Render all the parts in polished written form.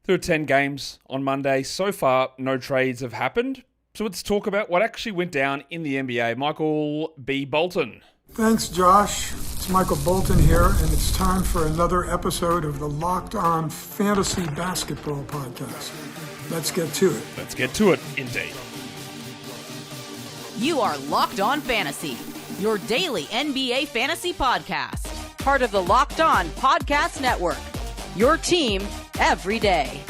There are 10 games on Monday. So far, no trades have happened. So let's talk about what actually went down in the NBA. Michael B. Bolton. Thanks, Josh. It's Michael Bolton here, and it's time for another episode of the Locked On Fantasy Basketball Podcast. Let's get to it. Let's get to it, indeed. You are Locked On Fantasy, your daily NBA fantasy podcast. Part of the Locked On Podcast Network, your team every day.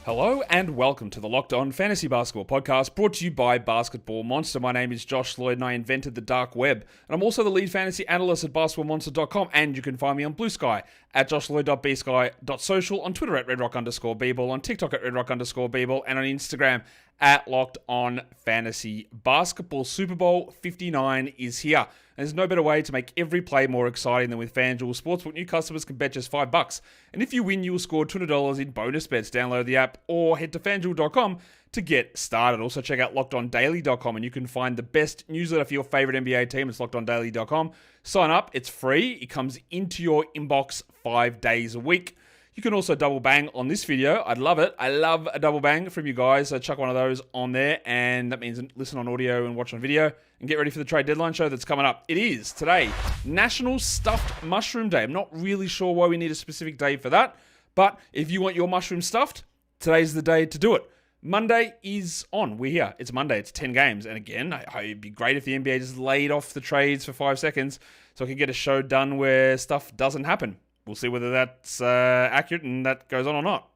Hello and welcome to the Locked On Fantasy Basketball Podcast, brought to you by Basketball Monster. My name is Josh Lloyd and I invented the dark web. And I'm also the lead fantasy analyst at basketballmonster.com, and you can find me on Blue Sky at joshlloyd.bsky.social, on Twitter at redrock_bball, on TikTok at redrock_bball, and on Instagram at Locked On Fantasy Basketball. Super Bowl 59 is here. And there's no better way to make every play more exciting than with FanDuel Sportsbook. New customers can bet just $5. And if you win, you will score $200 in bonus bets. Download the app or head to FanDuel.com to get started. Also check out LockedOnDaily.com and you can find the best newsletter for your favorite NBA team. It's LockedOnDaily.com. Sign up. It's free. It comes into your inbox 5 days a week. You can also double bang on this video. I'd love it. I love a double bang from you guys. So chuck one of those on there, and that means listen on audio and watch on video, and get ready for the trade deadline show that's coming up. It is today, National Stuffed Mushroom Day. I'm not really sure why we need a specific day for that, but if you want your mushroom stuffed, today's the day to do it. Monday is on. We're here. It's Monday. It's 10 games. And again, it'd be great if the NBA just laid off the trades for 5 seconds so I could get a show done where stuff doesn't happen. We'll see whether that's accurate and that goes on or not.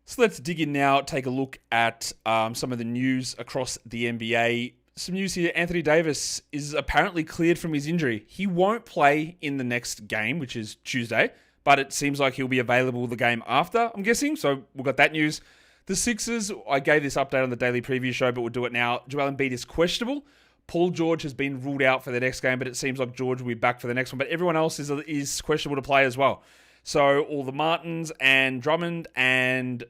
So let's dig in now, take a look at some of the news across the NBA. Some news here. Anthony Davis is apparently cleared from his injury. He won't play in the next game, which is Tuesday, but it seems like he'll be available the game after, I'm guessing. So we've got that news. The Sixers, I gave this update on the daily preview show, but we'll do it now. Joel Embiid is questionable. Paul George has been ruled out for the next game, but it seems like George will be back for the next one. But everyone else is questionable to play as well. So all the Martins and Drummond and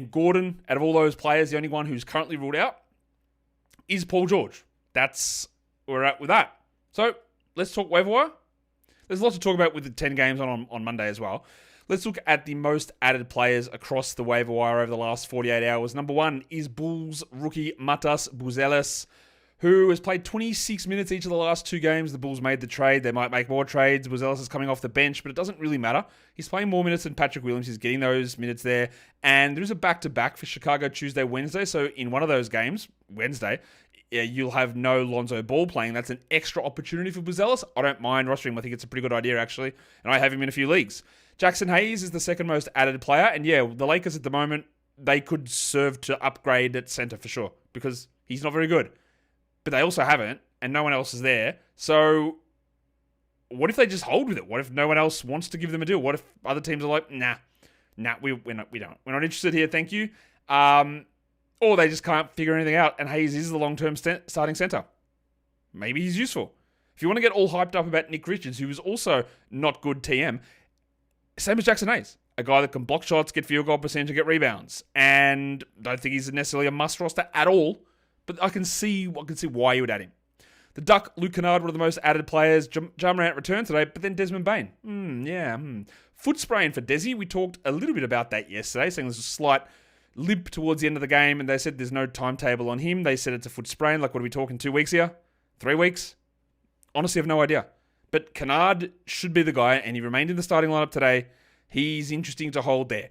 Gordon, out of all those players, the only one who's currently ruled out is Paul George. That's where we're at with that. So let's talk waiver wire. There's lots to talk about with the 10 games on Monday as well. Let's look at the most added players across the waiver wire over the last 48 hours. Number one is Bulls rookie Matas Buzelis, who has played 26 minutes each of the last 2 games. The Bulls made the trade. They might make more trades. Buzelis is coming off the bench, but it doesn't really matter. He's playing more minutes than Patrick Williams. He's getting those minutes there. And there's a back-to-back for Chicago Tuesday, Wednesday. So in one of those games, Wednesday, you'll have no Lonzo Ball playing. That's an extra opportunity for Buzelis. I don't mind rostering him. I think it's a pretty good idea, actually. And I have him in a few leagues. Jaxson Hayes is the second most added player. And yeah, the Lakers at the moment, they could serve to upgrade at center for sure, because he's not very good. But they also haven't, and no one else is there. So what if they just hold with it? What if no one else wants to give them a deal? What if other teams are like, nah, we're not interested here, thank you. Or they just can't figure anything out, and Hayes is the long-term starting center. Maybe he's useful. If you want to get all hyped up about Nick Richards, who is also not good TM, same as Jaxson Hayes. A guy that can block shots, get field goal percentage, and get rebounds. And don't think he's necessarily a must roster at all. But I can see why you would add him. The Duck, Luke Kennard, one of the most added players. Ja Morant returned today, but then Desmond Bane. Foot sprain for Desi. We talked a little bit about that yesterday, saying there's a slight limp towards the end of the game, and they said there's no timetable on him. They said it's a foot sprain. Like, what are we talking, 2 weeks here? 3 weeks? Honestly, I have no idea. But Kennard should be the guy, and he remained in the starting lineup today. He's interesting to hold there.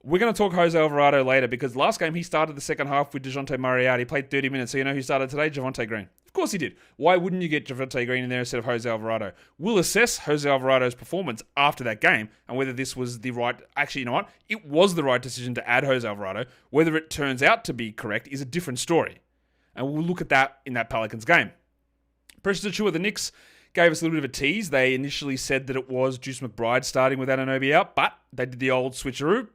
We're going to talk Jose Alvarado later, because last game he started the second half with DeJounte Murray out. He played 30 minutes, so you know who started today? Javonte Green. Of course he did. Why wouldn't you get Javonte Green in there instead of Jose Alvarado? We'll assess Jose Alvarado's performance after that game and whether this was the right... Actually, you know what? It was the right decision to add Jose Alvarado. Whether it turns out to be correct is a different story. And we'll look at that in that Pelicans game. Precious Achiuwa, the Knicks, gave us a little bit of a tease. They initially said that it was Deuce McBride starting with Anunoby out, but they did the old switcheroo.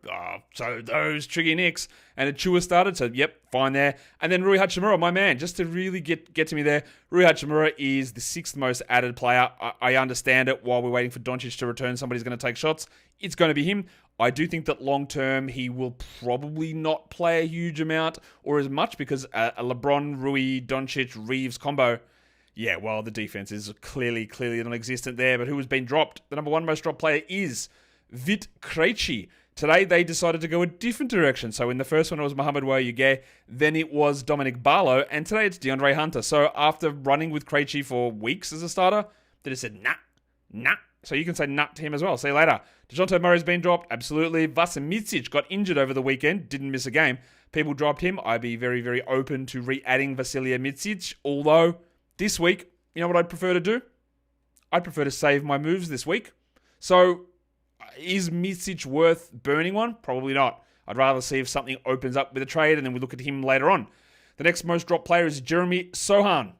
So those tricky Knicks. And Achiuwa started, so yep, fine there. And then Rui Hachimura, my man, just to really get to me there, Rui Hachimura is the 6th most added player. I understand it. While we're waiting for Doncic to return, somebody's going to take shots. It's going to be him. I do think that long-term, he will probably not play a huge amount or as much, because a LeBron, Rui, Doncic, Reeves combo... Yeah, well, the defense is clearly non-existent there. But who has been dropped? The number 1 most dropped player is Vit Krejci. Today, they decided to go a different direction. So in the first one, it was Mohamed Wayugeh, then it was Dominic Barlow, and today it's DeAndre Hunter. So after running with Krejci for weeks as a starter, they just said, nah. So you can say nah to him as well. See you later. DeJounte Murray's been dropped. Absolutely. Vasim Micic got injured over the weekend. Didn't miss a game. People dropped him. I'd be very, very open to re-adding Vasilija Micic. Although, this week, you know what I'd prefer to do? I'd prefer to save my moves this week. So, is Micic worth burning one? Probably not. I'd rather see if something opens up with a trade and then we look at him later on. The next most dropped player is Jeremy Sohan.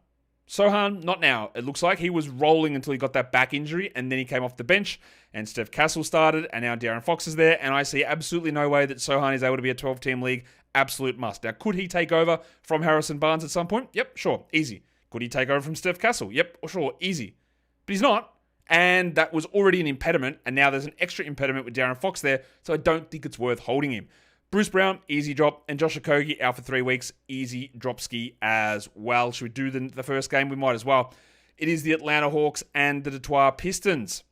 Sohan, not now. It looks like he was rolling until he got that back injury and then he came off the bench and Steph Castle started and now De'Aaron Fox is there and I see absolutely no way that Sohan is able to be a 12-team league. Absolute must. Now, could he take over from Harrison Barnes at some point? Yep, sure. Easy. Could he take over from Steph Castle? Yep, sure. Easy. But he's not. And that was already an impediment and now there's an extra impediment with De'Aaron Fox there, so I don't think it's worth holding him. Bruce Brown, easy drop. And Josh Okogie out for 3 weeks, easy drop ski as well. Should we do the first game? We might as well. It is the Atlanta Hawks and the Detroit Pistons.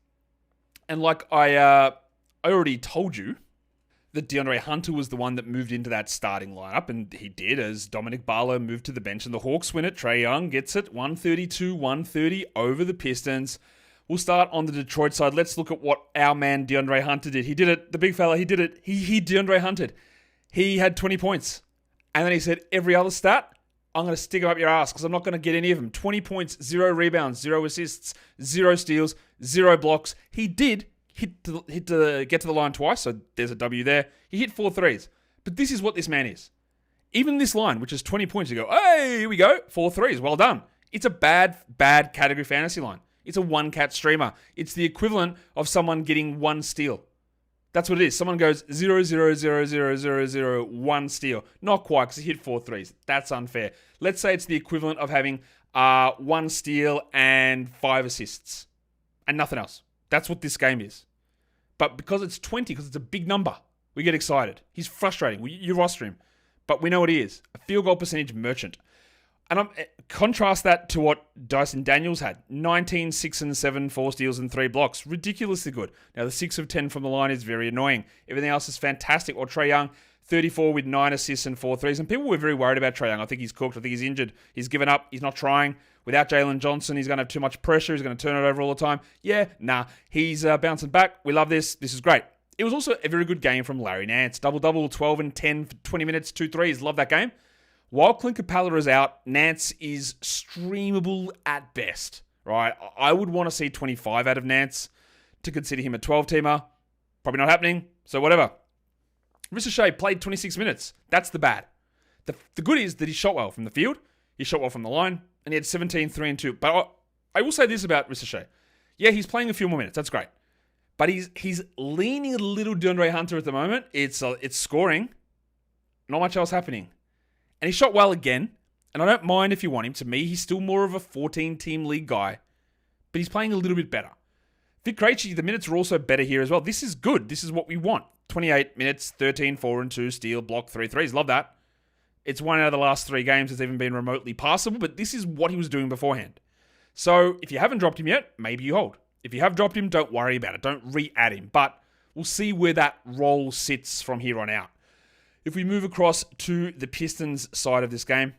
And like I already told you, that DeAndre Hunter was the one that moved into that starting lineup, and he did as Dominic Barlow moved to the bench, and the Hawks win it. Trey Young gets it, 132-130 over the Pistons. We'll start on the Detroit side. Let's look at what our man DeAndre Hunter did. He did it. The big fella, he did it. He DeAndre Hunted. He had 20 points. And then he said, every other stat, I'm going to stick them up your ass because I'm not going to get any of them. 20 points, 0 rebounds, 0 assists, 0 steals, 0 blocks. He did get to the line twice, so there's a W there. He hit 4 threes. But this is what this man is. Even this line, which is 20 points, you go, hey, here we go, 4 threes, well done. It's a bad category fantasy line. It's a one-cat streamer. It's the equivalent of someone getting 1 steal. That's what it is. Someone goes 0, 0, 0, 0, 0, 0, 1 steal. Not quite, because he hit 4 threes. That's unfair. Let's say it's the equivalent of having 1 steal and 5 assists. And nothing else. That's what this game is. But because it's 20, because it's a big number, we get excited. He's frustrating. You roster him. But we know what he is. A field goal percentage merchant. And contrast that to what Dyson Daniels had. 19, 6 and 7, 4 steals and 3 blocks. Ridiculously good. Now, the 6 of 10 from the line is very annoying. Everything else is fantastic. Or Trey Young, 34 with 9 assists and 4 threes. And people were very worried about Trey Young. I think he's cooked. I think he's injured. He's given up. He's not trying. Without Jalen Johnson, he's going to have too much pressure. He's going to turn it over all the time. Yeah, nah. He's bouncing back. We love this. This is great. It was also a very good game from Larry Nance. Double-double, 12 and 10 for 20 minutes, 2 threes. Love that game. While Clint Capella is out, Nance is streamable at best, right? I would want to see 25 out of Nance to consider him a 12-teamer. Probably not happening, so whatever. Ricochet played 26 minutes. That's the bad. The good is that he shot well from the field. He shot well from the line, and he had 17, 3 and 2. But I will say this about Ricochet. Yeah, he's playing a few more minutes. That's great. But he's leaning a little DeAndre Hunter at the moment. It's scoring. Not much else happening. And he shot well again. And I don't mind if you want him. To me, he's still more of a 14-team league guy. But he's playing a little bit better. Vic Krejci, the minutes are also better here as well. This is good. This is what we want. 28 minutes, 13, 4 and 2, steal, block, 3 threes. Love that. It's 1 out of the last 3 games that's even been remotely passable. But this is what he was doing beforehand. So if you haven't dropped him yet, maybe you hold. If you have dropped him, don't worry about it. Don't re-add him. But we'll see where that role sits from here on out. If we move across to the Pistons side of this game,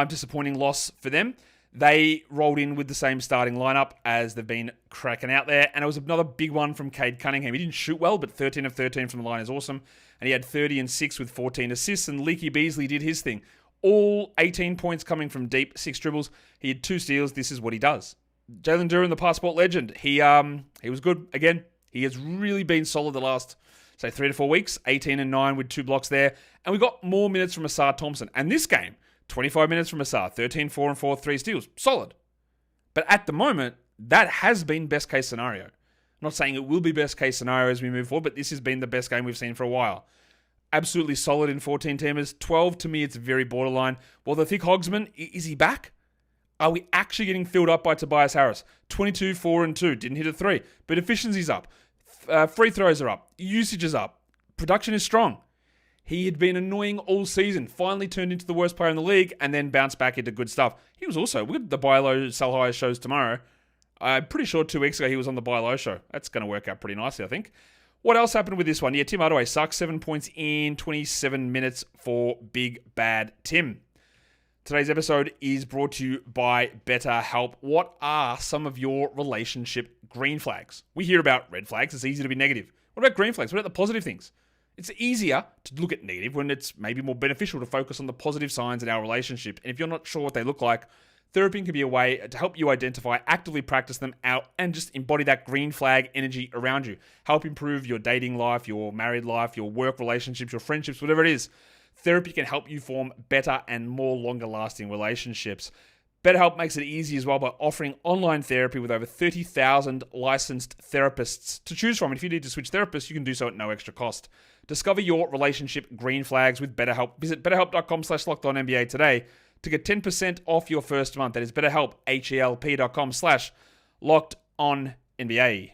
disappointing loss for them. They rolled in with the same starting lineup as they've been cracking out there. And it was another big one from Cade Cunningham. He didn't shoot well, but 13 of 13 from the line is awesome. And he had 30 and 6 with 14 assists. And Leaky Beasley did his thing. All 18 points coming from deep, 6 dribbles. He had 2 steals. This is what he does. Jalen Duren, the passport legend, he was good again. He has really been solid the last, say, 3 to 4 weeks. 18 and 9 with 2 blocks there. And we got more minutes from Asar Thompson. And this game, 25 minutes from Asar, 13, 4 and 4, 3 steals. Solid. But at the moment, that has been best case scenario. I'm not saying it will be best case scenario as we move forward, but this has been the best game we've seen for a while. Absolutely solid in 14 teamers. 12, to me, it's very borderline. Well, the thick Hogsman, is he back? Are we actually getting filled up by Tobias Harris? 22, 4 and 2. Didn't hit a 3. But efficiency's up. Free throws are up. Usage is up. Production is strong. He had been annoying all season. Finally turned into the worst player in the league and then bounced back into good stuff. He was also with the Buy Low, Sell High shows tomorrow. I'm pretty sure 2 weeks ago he was on the Buy Low show. That's going to work out pretty nicely, I think. What else happened with this one? Yeah, Tim Hardaway sucks. 7 points in 27 minutes for Big Bad Tim. Today's episode is brought to you by BetterHelp. What are some of your relationship green flags? We hear about red flags. It's easy to be negative. What about green flags? What about the positive things? It's easier to look at negative when it's maybe more beneficial to focus on the positive signs in our relationship. And if you're not sure what they look like, therapy can be a way to help you identify, actively practice them out, and just embody that green flag energy around you. Help improve your dating life, your married life, your work relationships, your friendships, whatever it is. Therapy can help you form better and more longer-lasting relationships. BetterHelp makes it easy as well by offering online therapy with over 30,000 licensed therapists to choose from. And if you need to switch therapists, you can do so at no extra cost. Discover your relationship green flags with BetterHelp. Visit betterhelp.com/lockedonnba today to get 10% off your first month. That is BetterHelp, HELP.com/lockedonnba.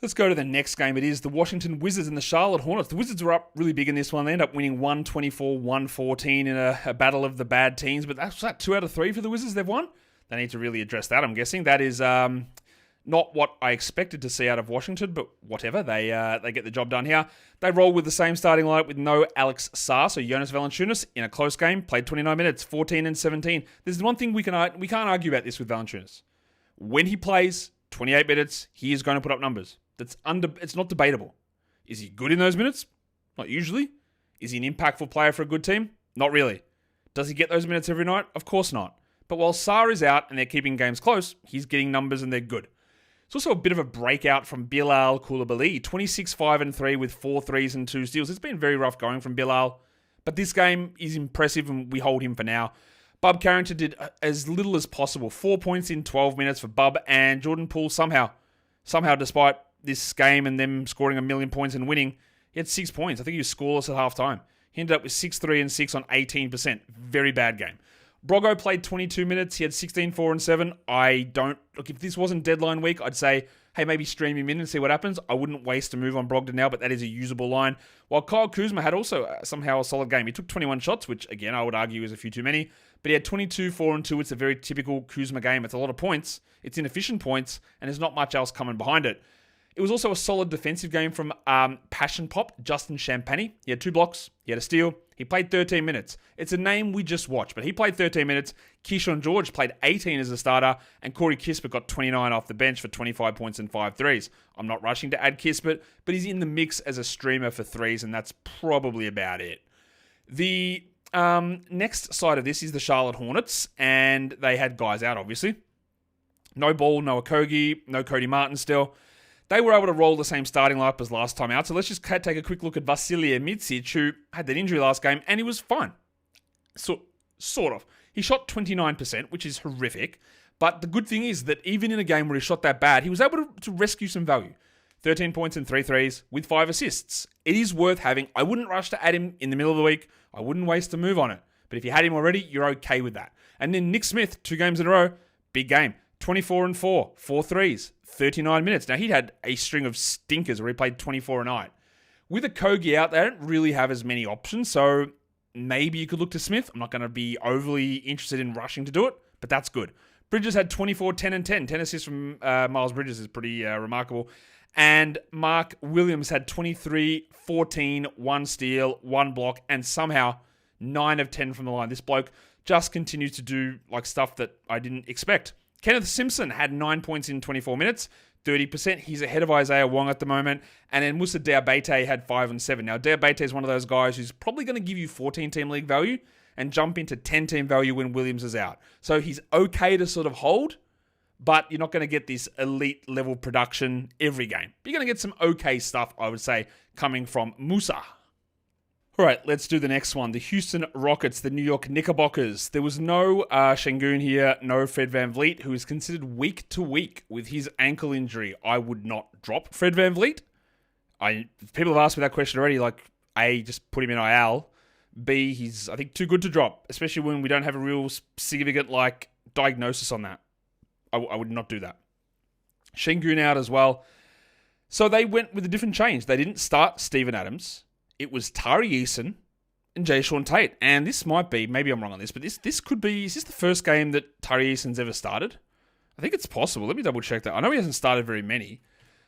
Let's go to the next game. It is the Washington Wizards and the Charlotte Hornets. The Wizards were up really big in this one. They end up winning 124-114 in a battle of the bad teams. But that's 2 out of 3 for the Wizards they've won. They need to really address that, I'm guessing. That is not what I expected to see out of Washington, but whatever. They get the job done here. They roll with the same starting lineup with no Alex Sarr, so Jonas Valanciunas in a close game, played 29 minutes, 14 and 17. There's one thing we can't argue about this with Valanciunas. When he plays 28 minutes, he is going to put up numbers. It's not debatable. Is he good in those minutes? Not usually. Is he an impactful player for a good team? Not really. Does he get those minutes every night? Of course not. But while Sarr is out and they're keeping games close, he's getting numbers and they're good. It's also a bit of a breakout from Bilal Coulibaly, 26-5-3 with 4 threes and 2 steals. It's been very rough going from Bilal, but this game is impressive and we hold him for now. Bub Carrington did as little as possible, 4 points in 12 minutes for Bub, and Jordan Poole somehow despite this game and them scoring 1 million points and winning, he had 6 points. I think he was scoreless at halftime. He ended up with 6-3 and 6 on 18%. Very bad game. Brogo played 22 minutes. He had 16, 4 and 7. Look, if this wasn't deadline week, I'd say, hey, maybe stream him in and see what happens. I wouldn't waste a move on Brogdon now, but that is a usable line. While Kyle Kuzma had also somehow a solid game. He took 21 shots, which again, I would argue is a few too many, but he had 22, 4 and 2. It's a very typical Kuzma game. It's a lot of points. It's inefficient points, and there's not much else coming behind it. It was also a solid defensive game from Passion Pop, Justin Champagny. He had 2 blocks. He had a steal. He played 13 minutes. It's a name we just watched, but he played 13 minutes. Keyshawn George played 18 as a starter, and Corey Kispert got 29 off the bench for 25 points and 5 threes. I'm not rushing to add Kispert, but he's in the mix as a streamer for threes, and that's probably about it. The next side of this is the Charlotte Hornets, and they had guys out, obviously. No Ball, no Okogie, no Cody Martin still. They were able to roll the same starting lineup as last time out. So let's just take a quick look at Vasilije Micic, who had that injury last game, and he was fine. So, sort of. He shot 29%, which is horrific. But the good thing is that even in a game where he shot that bad, he was able to rescue some value. 13 points and 3 threes with 5 assists. It is worth having. I wouldn't rush to add him in the middle of the week. I wouldn't waste a move on it. But if you had him already, you're okay with that. And then Nick Smith, 2 games in a row, big game. 24 and 4, 4 threes, 39 minutes. Now, he'd had a string of stinkers where he played 24 a night. With Okogie out, they don't really have as many options, so maybe you could look to Smith. I'm not going to be overly interested in rushing to do it, but that's good. Bridges had 24, 10 and 10. 10 assists from Miles Bridges is pretty remarkable. And Mark Williams had 23, 14, 1 steal, 1 block, and somehow 9 of 10 from the line. This bloke just continues to do stuff that I didn't expect. Kenneth Simpson had 9 points in 24 minutes, 30%. He's ahead of Isaiah Wong at the moment. And then Moussa Diabate had 5 and 7. Now, Diabate is one of those guys who's probably going to give you 14-team league value and jump into 10-team value when Williams is out. So he's okay to sort of hold, but you're not going to get this elite level production every game. But you're going to get some okay stuff, I would say, coming from Moussa. All right, let's do the next one. The Houston Rockets, the New York Knickerbockers. There was no Şengün here, no Fred VanVleet, who is considered week to week with his ankle injury. I would not drop Fred VanVleet. People have asked me that question already, A, just put him in IL. B, he's, I think, too good to drop, especially when we don't have a real significant, diagnosis on that. I would not do that. Şengün out as well. So they went with a different change. They didn't start Steven Adams. It was Tari Eason and Jayshawn Tate. And this might be, maybe I'm wrong on this, but this could be, is this the first game that Tari Eason's ever started? I think it's possible. Let me double check that. I know he hasn't started very many,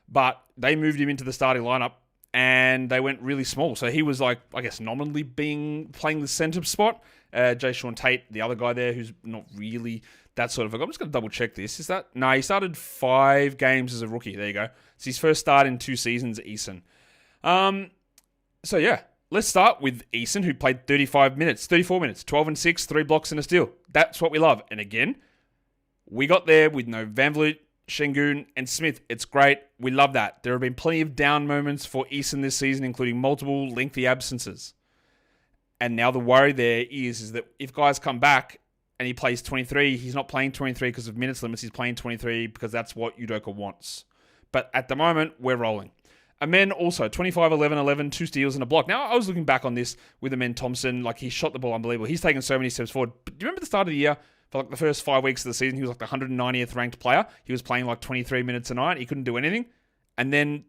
but they moved him into the starting lineup and they went really small. So he was like, I guess, nominally playing the centre spot. Jaxson Tate, the other guy there who's not really that sort of a guy. I'm just going to double check this. Is that? No, he started 5 games as a rookie. There you go. It's his first start in 2 seasons at Eason. So yeah, let's start with Eason, who played 34 minutes, 12 and 6, 3 blocks and a steal. That's what we love. And again, we got there with no Van Vliet, Şengün, and Smith. It's great. We love that. There have been plenty of down moments for Eason this season, including multiple lengthy absences. And now the worry there is that if guys come back and he plays 23, he's not playing 23 because of minutes limits. He's playing 23 because that's what Udoka wants. But at the moment, we're rolling. Amen also, 25, 11, 11, 2 steals and a block. Now, I was looking back on this with Amen Thompson. Like, he shot the ball unbelievable. He's taken so many steps forward. But do you remember the start of the year? For like the first 5 weeks of the season, he was like the 190th ranked player. He was playing like 23 minutes a night. He couldn't do anything. And then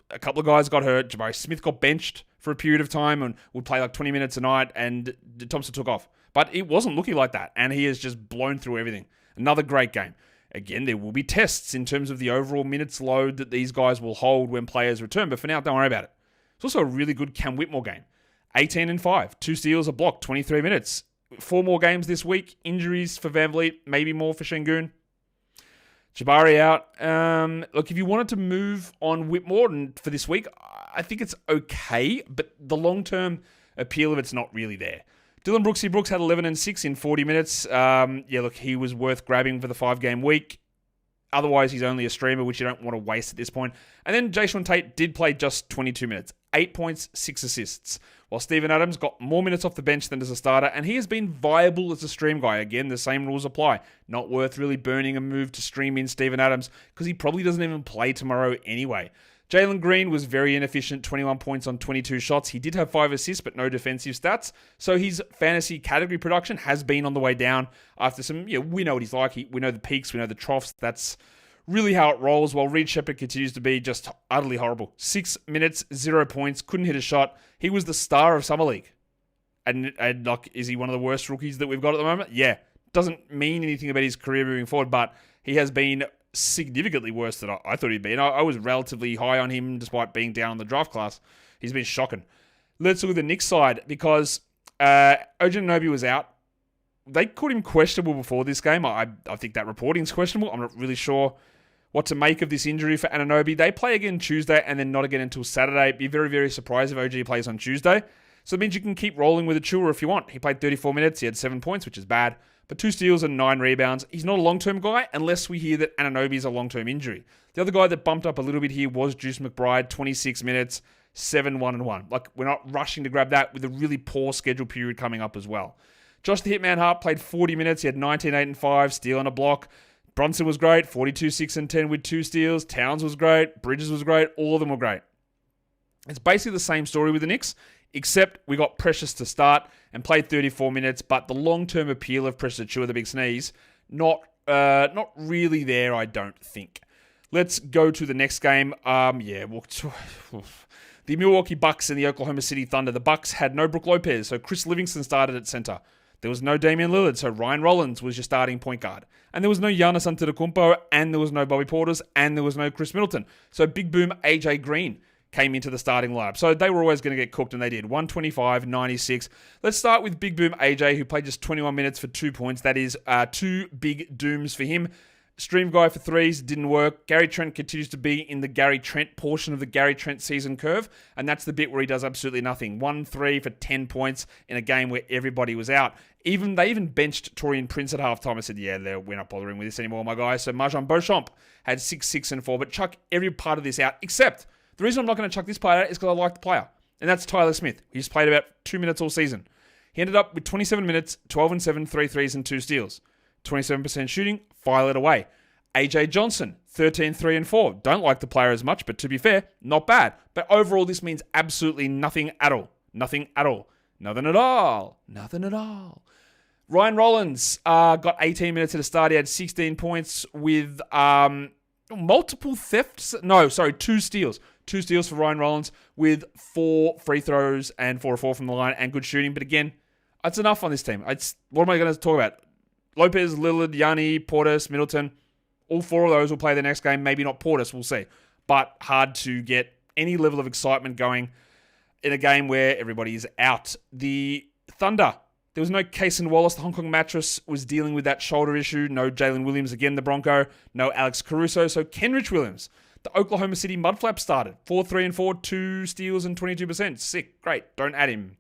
a couple of guys got hurt. Jabari Smith got benched for a period of time and would play like 20 minutes a night, and Thompson took off. But it wasn't looking like that, and he has just blown through everything. Another great game. Again, there will be tests in terms of the overall minutes load that these guys will hold when players return, but for now, don't worry about it. It's also a really good Cam Whitmore game. 18 and 5, 2 steals, a block, 23 minutes. 4 more games this week. Injuries for Van Vliet, maybe more for Şengün. Jabari out. Look, if you wanted to move on Whitmore for this week, I think it's okay, but the long-term appeal of it's not really there. Dylan Brooks had 11 and 6 in 40 minutes. Look, he was worth grabbing for the 5-game week. Otherwise, he's only a streamer, which you don't want to waste at this point. And then Jaxson Tate did play just 22 minutes. 8 points, 6 assists. While Steven Adams got more minutes off the bench than as a starter, and he has been viable as a stream guy. Again, the same rules apply. Not worth really burning a move to stream in Steven Adams, because he probably doesn't even play tomorrow anyway. Jalen Green was very inefficient, 21 points on 22 shots. He did have 5 assists, but no defensive stats. So his fantasy category production has been on the way down after some, we know what he's like. We know the peaks, we know the troughs. That's really how it rolls, while Reed Shepherd continues to be just utterly horrible. 6 minutes, 0 points, couldn't hit a shot. He was the star of Summer League. And like, is he one of the worst rookies that we've got at the moment? Yeah. Doesn't mean anything about his career moving forward, but he has been significantly worse than I thought he'd be. And I was relatively high on him despite being down in the draft class. He's been shocking. Let's look at the Knicks side, because OG Anunoby was out. They called him questionable before this game. I think that reporting's questionable. I'm not really sure what to make of this injury for Anunoby. They play again Tuesday and then not again until Saturday. Be very, very surprised if OG plays on Tuesday. So it means you can keep rolling with Achua if you want. He played 34 minutes. He had 7 points, which is bad, but 2 steals and 9 rebounds. He's not a long-term guy unless we hear that Anunoby is a long-term injury. The other guy that bumped up a little bit here was Juice McBride, 26 minutes, 7, 1, and 1. Like, we're not rushing to grab that with a really poor schedule period coming up as well. Josh the Hitman Hart played 40 minutes. He had 19, 8, and 5, steal and a block. Brunson was great, 42, 6, and 10 with 2 steals. Towns was great. Bridges was great. All of them were great. It's basically the same story with the Knicks, except we got Precious to start and played 34 minutes, but the long-term appeal of Precious Achiuwa, the big sneeze, not really there, I don't think. Let's go to the next game. The Milwaukee Bucks and the Oklahoma City Thunder. The Bucks had no Brook Lopez, so Chris Livingston started at center. There was no Damian Lillard, so Ryan Rollins was your starting point guard. And there was no Giannis Antetokounmpo, and there was no Bobby Portis, and there was no Chris Middleton. So Big Boom AJ Green came into the starting lineup. So they were always going to get cooked, and they did. 125, 96. Let's start with Big Boom AJ, who played just 21 minutes for 2 points. That is 2 big dooms for him. Stream guy for threes, didn't work. Gary Trent continues to be in the Gary Trent portion of the Gary Trent season curve, and that's the bit where he does absolutely nothing. 1-3 for 10 points in a game where everybody was out. They even benched Taurean Prince at halftime. I said, we're not bothering with this anymore, my guys. So Marjan Beauchamp had 6, 6, and 4, but chuck every part of this out, except the reason I'm not going to chuck this part out is because I like the player, and that's Tyler Smith. He's played about 2 minutes all season. He ended up with 27 minutes, 12 and 7, 3 threes, and 2 steals. 27% shooting, file it away. AJ Johnson, 13, 3, and 4. Don't like the player as much, but to be fair, not bad. But overall, this means absolutely nothing at all. Nothing at all. Nothing at all. Nothing at all. Ryan Rollins got 18 minutes at the start. He had 16 points with multiple thefts. 2 steals. 2 steals for Ryan Rollins with 4 free throws and 4 or 4 from the line and good shooting. But again, that's enough on this team. What am I going to talk about? Lopez, Lillard, Yanni, Portis, Middleton. All 4 of those will play the next game. Maybe not Portis, we'll see. But hard to get any level of excitement going in a game where everybody is out. The Thunder, there was no Cason Wallace. The Hong Kong Mattress was dealing with that shoulder issue. No Jalen Williams, again, the Bronco. No Alex Caruso. So Kenrich Williams, the Oklahoma City Mudflap started. 4-3-4, 2 steals and 22%. Sick. Great. Don't add him.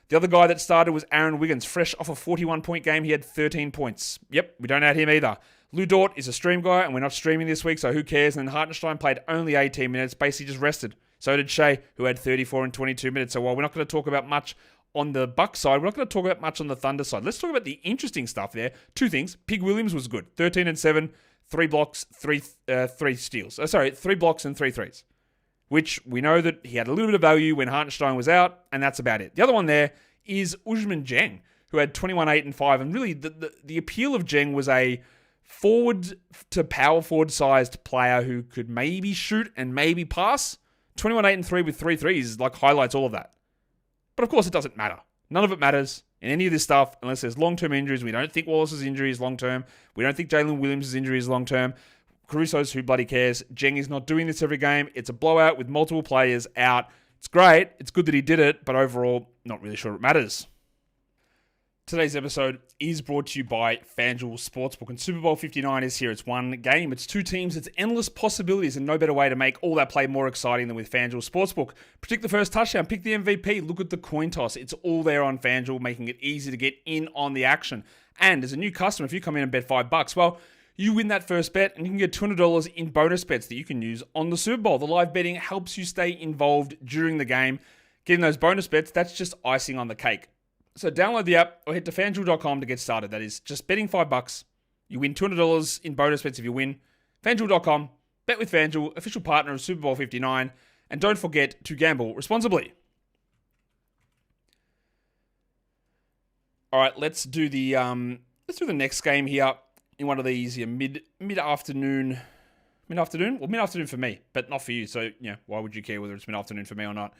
The other guy that started was Aaron Wiggins. Fresh off a 41-point game, he had 13 points. Yep, we don't add him either. Lou Dort is a stream guy, and we're not streaming this week, so who cares? And then Hartenstein played only 18 minutes, basically just rested. So did Shea, who had 34 and 22 minutes. So while we're not going to talk about much on the Bucks side, we're not going to talk about much on the Thunder side. Let's talk about the interesting stuff there. 2 things. Pig Williams was good. 13 and 7, 3 blocks, 3 steals. 3 blocks and 3 threes. Which we know that he had a little bit of value when Hartenstein was out, and that's about it. The other one there is Usman Jeng, who had 21, 8, and 5. And really, the appeal of Jeng was a forward to power forward sized player who could maybe shoot and maybe pass. 21, 8, and 3 with 3 threes highlights all of that. But of course, it doesn't matter. None of it matters in any of this stuff unless there's long-term injuries. We don't think Wallace's injury is long-term. We don't think Jalen Williams' injury is long-term. Caruso's who bloody cares. Jeng is not doing this every game. It's a blowout with multiple players out. It's great. It's good that he did it, but overall, not really sure it matters. Today's episode is brought to you by FanDuel Sportsbook, and Super Bowl 59 is here. It's one game, it's 2 teams, it's endless possibilities, and no better way to make all that play more exciting than with FanDuel Sportsbook. Predict the first touchdown, pick the MVP, look at the coin toss. It's all there on FanDuel, making it easy to get in on the action. And as a new customer, if you come in and bet $5, well, you win that first bet, and you can get $200 in bonus bets that you can use on the Super Bowl. The live betting helps you stay involved during the game. Getting those bonus bets, that's just icing on the cake. So download the app or head to FanDuel.com to get started. That is just betting $5. You win $200 in bonus bets if you win. FanDuel.com. Bet with FanDuel, official partner of Super Bowl 59. And don't forget to gamble responsibly. All right, let's do the next game here in one of these mid-afternoon. Mid-afternoon? Well, mid-afternoon for me, but not for you. So, why would you care whether it's mid-afternoon for me or not?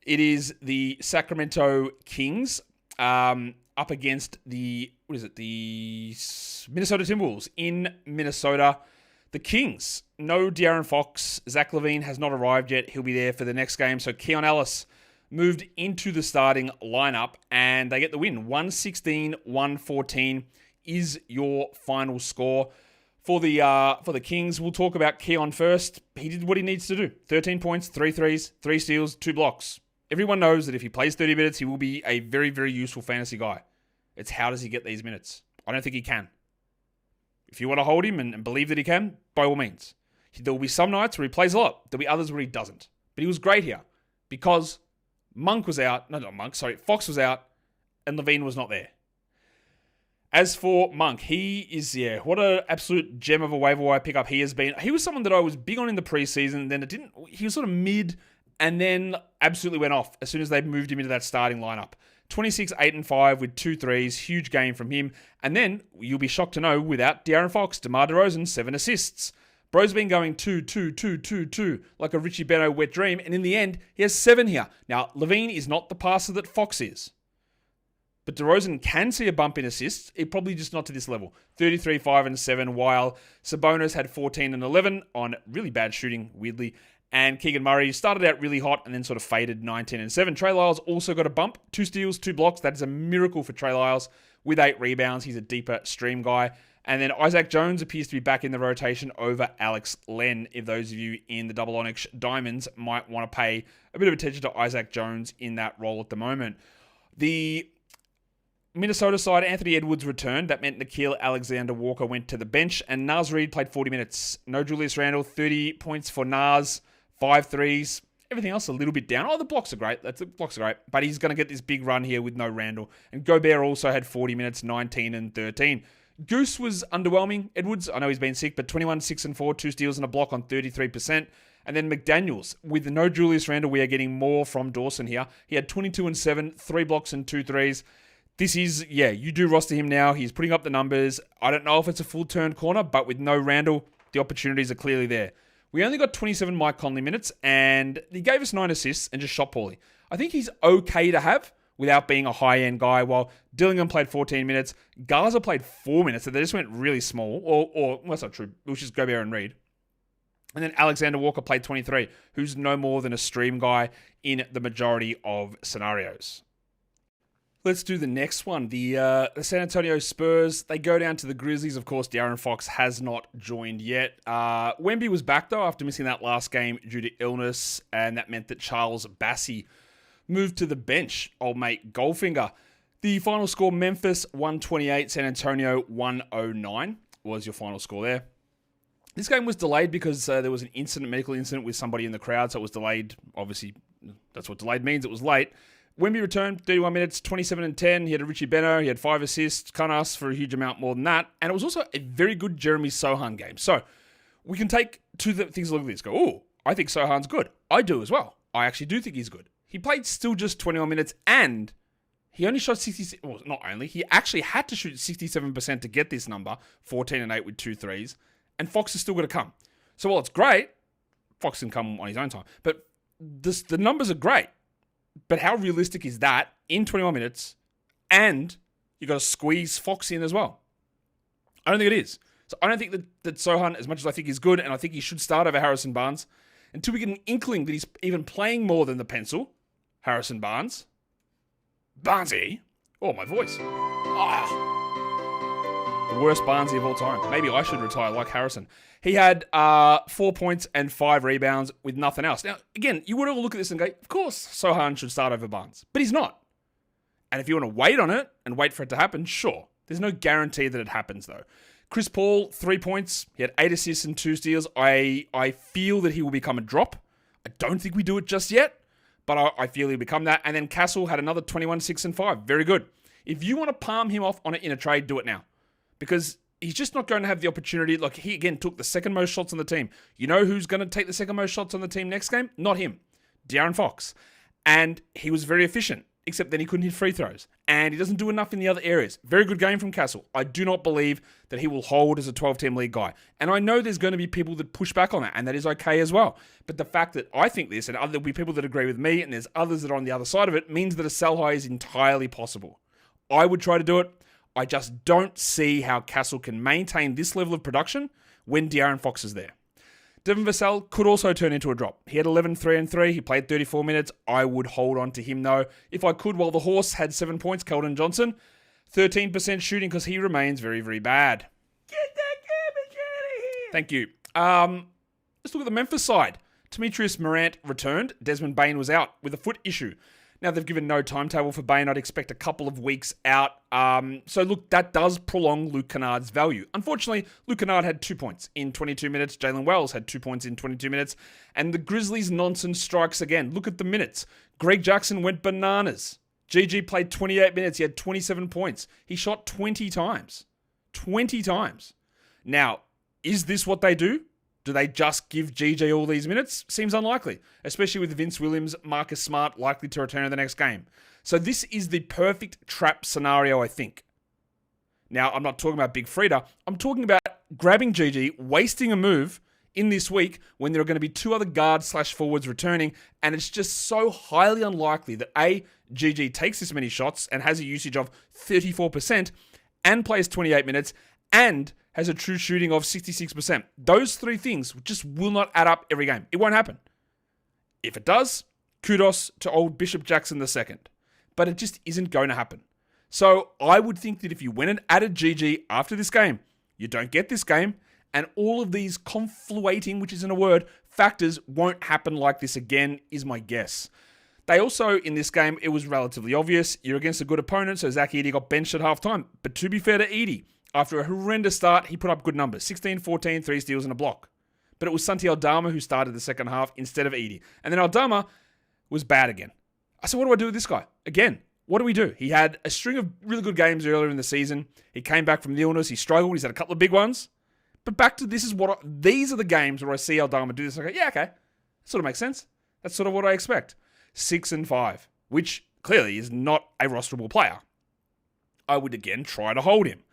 It is the Sacramento Kings up against the Minnesota Timberwolves in Minnesota. The Kings, no De'Aaron Fox. Zach LaVine has not arrived yet. He'll be there for the next game. So Keon Ellis moved into the starting lineup, and they get the win. 116-114 is your final score. For the Kings, we'll talk about Keon first. He did what he needs to do. 13 points, 3 threes, 3 steals, 2 blocks. Everyone knows that if he plays 30 minutes, he will be a very, very useful fantasy guy. It's how does he get these minutes? I don't think he can. If you want to hold him and believe that he can, by all means. There will be some nights where he plays a lot. There will be others where he doesn't. But he was great here because Fox was out, and LaVine was not there. As for Monk, he is, what an absolute gem of a waiver wire pickup he has been. He was someone that I was big on in the preseason, then he was sort of mid, and then absolutely went off as soon as they moved him into that starting lineup. 26, 8, and 5 with 2 threes, huge game from him. And then, you'll be shocked to know, without De'Aaron Fox, DeMar DeRozan, 7 assists. Bro's been going 2, like a Richie Beno wet dream, and in the end, he has 7 here. Now, LaVine is not the passer that Fox is. But DeRozan can see a bump in assists, it probably just not to this level. 33, 5, and 7, while Sabonis had 14 and 11 on really bad shooting, weirdly. And Keegan Murray started out really hot and then sort of faded 19 and 7. Trey Lyles also got a bump, 2 steals, 2 blocks. That is a miracle for Trey Lyles with 8 rebounds. He's a deeper stream guy. And then Isaac Jones appears to be back in the rotation over Alex Len. If those of you in the Double Onyx Diamonds might want to pay a bit of attention to Isaac Jones in that role at the moment. The Minnesota side, Anthony Edwards returned. That meant Nickeil Alexander-Walker went to the bench. And Naz Reid played 40 minutes. No Julius Randle, 30 points for Naz. 5 threes. Everything else a little bit down. Oh, the blocks are great. The blocks are great. But he's going to get this big run here with no Randle. And Gobert also had 40 minutes, 19 and 13. Goose was underwhelming. Edwards, I know he's been sick, but 21, 6 and 4, 2 steals and a block on 33%. And then McDaniels, with no Julius Randle, we are getting more from Dawson here. He had 22 and 7, 3 blocks and 2 threes. This is, you do roster him now. He's putting up the numbers. I don't know if it's a full turn corner, but with no Randle, the opportunities are clearly there. We only got 27 Mike Conley minutes, and he gave us 9 assists and just shot poorly. I think he's okay to have without being a high-end guy, while Dillingham played 14 minutes. Garza played 4 minutes, so they just went really small. Well, that's not true. It was just Gobert and Reed. And then Alexander Walker played 23, who's no more than a stream guy in the majority of scenarios. Let's do the next one. The San Antonio Spurs, they go down to the Grizzlies. Of course, De'Aaron Fox has not joined yet. Wemby was back, though, after missing that last game due to illness, and that meant that Charles Bassey moved to the bench. Old mate Goldfinger. The final score, Memphis 128, San Antonio 109 was your final score there. This game was delayed because there was an medical incident with somebody in the crowd, so it was delayed. Obviously, that's what delayed means. It was late. Wemby returned, 31 minutes, 27 and 10. He had a Richie Beno. He had 5 assists. Can't ask for a huge amount more than that. And it was also a very good Jeremy Sohan game. So we can take two things to look at this. Go, oh, I think Sohan's good. I do as well. I actually do think he's good. He played still just 21 minutes and he only shot 66. Well, not only. He actually had to shoot 67% to get this number, 14 and 8 with 2 threes. And Fox is still going to come. So while it's great, Fox can come on his own time. But the numbers are great. But how realistic is that in 21 minutes? And you got to squeeze Fox in as well. I don't think it is. So I don't think that Sohan, as much as I think he's good, and I think he should start over Harrison Barnes, until we get an inkling that he's even playing more than the pencil, Harrison Barnes. Barnesy. Oh, my voice. The worst Barnesy of all time. Maybe I should retire like Harrison. He had 4 points and 5 rebounds with nothing else. Now, again, you would all look at this and go, of course, Sohan should start over Barnes. But he's not. And if you want to wait on it and wait for it to happen, sure. There's no guarantee that it happens, though. Chris Paul, 3 points. He had 8 assists and 2 steals. I feel that he will become a drop. I don't think we do it just yet, but I feel he'll become that. And then Castle had another 21, 6, and 5. Very good. If you want to palm him off on it in a trade, do it now. Because he's just not going to have the opportunity. Like, he, again, took the second most shots on the team. You know who's going to take the second most shots on the team next game? Not him. De'Aaron Fox. And he was very efficient, except then he couldn't hit free throws. And he doesn't do enough in the other areas. Very good game from Castle. I do not believe that he will hold as a 12-team league guy. And I know there's going to be people that push back on that, and that is okay as well. But the fact that I think this, and there'll be people that agree with me, and there's others that are on the other side of it, means that a sell high is entirely possible. I would try to do it. I just don't see how Castle can maintain this level of production when De'Aaron Fox is there. Devin Vassell could also turn into a drop. He had 11, 3, and 3. He played 34 minutes. I would hold on to him, though. If I could, while the horse had 7 points, Keldon Johnson, 13% shooting because he remains very, very bad. Get that garbage out of here. Thank you. Let's look at the Memphis side. Demetrius Morant returned. Desmond Bane was out with a foot issue. Now, they've given no timetable for Bane. I'd expect a couple of weeks out. So, look, that does prolong Luke Kennard's value. Unfortunately, Luke Kennard had 2 points in 22 minutes. Jalen Wells had 2 points in 22 minutes. And the Grizzlies' nonsense strikes again. Look at the minutes. Greg Jackson went bananas. GG played 28 minutes. He had 27 points. He shot 20 times. 20 times. Now, is this what they do? Do they just give GG all these minutes? Seems unlikely, especially with Vince Williams, Marcus Smart likely to return in the next game. So this is the perfect trap scenario, I think. Now, I'm not talking about Big Frida. I'm talking about grabbing GG, wasting a move in this week when there are going to be 2 other guards/forwards returning, and it's just so highly unlikely that A, GG takes this many shots and has a usage of 34% and plays 28 minutes and has a true shooting of 66%. Those 3 things just will not add up every game. It won't happen. If it does, kudos to old Bishop Jaxson II. But it just isn't going to happen. So I would think that if you went and added GG after this game, you don't get this game, and all of these confluating, which isn't a word, factors won't happen like this again, is my guess. They also, in this game, it was relatively obvious. You're against a good opponent, so Zach Edey got benched at halftime. But to be fair to Edey, after a horrendous start, he put up good numbers. 16, 14, 3 steals and a block. But it was Santi Aldama who started the second half instead of Edey. And then Aldama was bad again. So what do I do with this guy? Again, what do we do? He had a string of really good games earlier in the season. He came back from the illness. He struggled. He's had a couple of big ones. But back to these are the games where I see Aldama do this. I go, yeah, okay. That sort of makes sense. That's sort of what I expect. 6 and 5, which clearly is not a rosterable player. I would again try to hold him.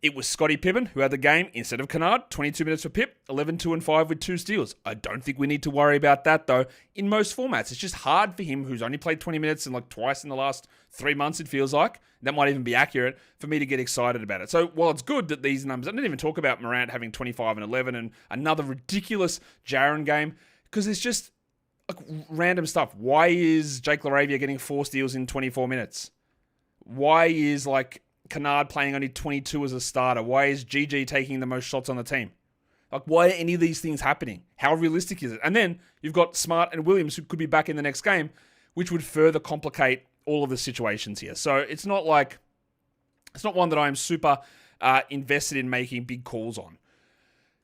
It was Scottie Pippen who had the game instead of Kennard. 22 minutes for Pip, 11, 2 and 5 with 2 steals. I don't think we need to worry about that though. In most formats, it's just hard for him, who's only played 20 minutes and like twice in the last 3 months, it feels like. That might even be accurate for me to get excited about it. So while it's good that these numbers, I didn't even talk about Morant having 25 and 11 and another ridiculous Jaren game, because it's just like random stuff. Why is Jake LaRavia getting 4 steals in 24 minutes? Why is like Kennard playing only 22 as a starter? Why is GG taking the most shots on the team? Like, why are any of these things happening? How realistic is it? And then you've got Smart and Williams who could be back in the next game, which would further complicate all of the situations here. So it's not one that I'm super invested in making big calls on.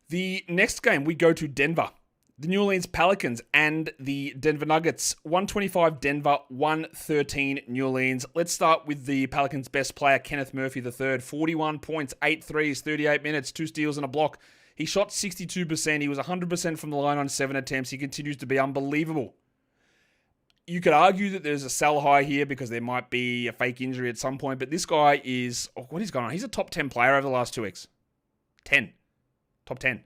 The next game, we go to Denver. The New Orleans Pelicans and the Denver Nuggets. 125 Denver, 113 New Orleans. Let's start with the Pelicans' best player, Kenneth Murphy III. 41 points, 8 threes, 38 minutes, 2 steals and a block. He shot 62%. He was 100% from the line on 7 attempts. He continues to be unbelievable. You could argue that there's a sell high here because there might be a fake injury at some point, but this guy is, what is going on? He's a top 10 player over the last 2 weeks. 10. Top 10.